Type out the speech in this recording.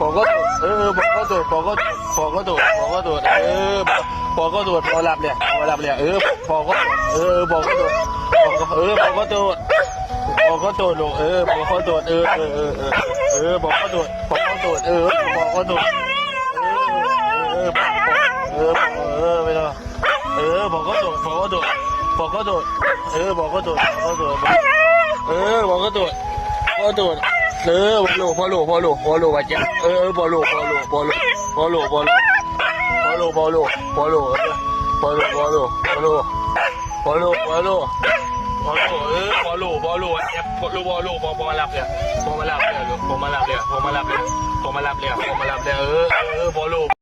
พอก็โดดพอก็โดดพอก็โดดพอก็โดดพอก็โดดพอหลับเลยพอหลับเลยพอก็พอก็โดดพอก็โดดพอก็โดดลูกพอก็โดดพอก็โดดพอก็โดดพอก็โดดไม่ต้องพอก็โดดพอก็โดดพอก็โดดพอก็โดดพอก็โดดพอก็โดดพอโดดพอโลว่าจะพอโลพอโลพอโลพอโลพอโลพอโลพอโลพอโลพอโลพอโลพอโลพอโลพอโลพอโลพอโลพอโลแอบพอโลพอโลพอมารับเลยพอมารับเลยพอมารับเลยพอมารับเลยพอมารับเลยพอมารับเลยพอโล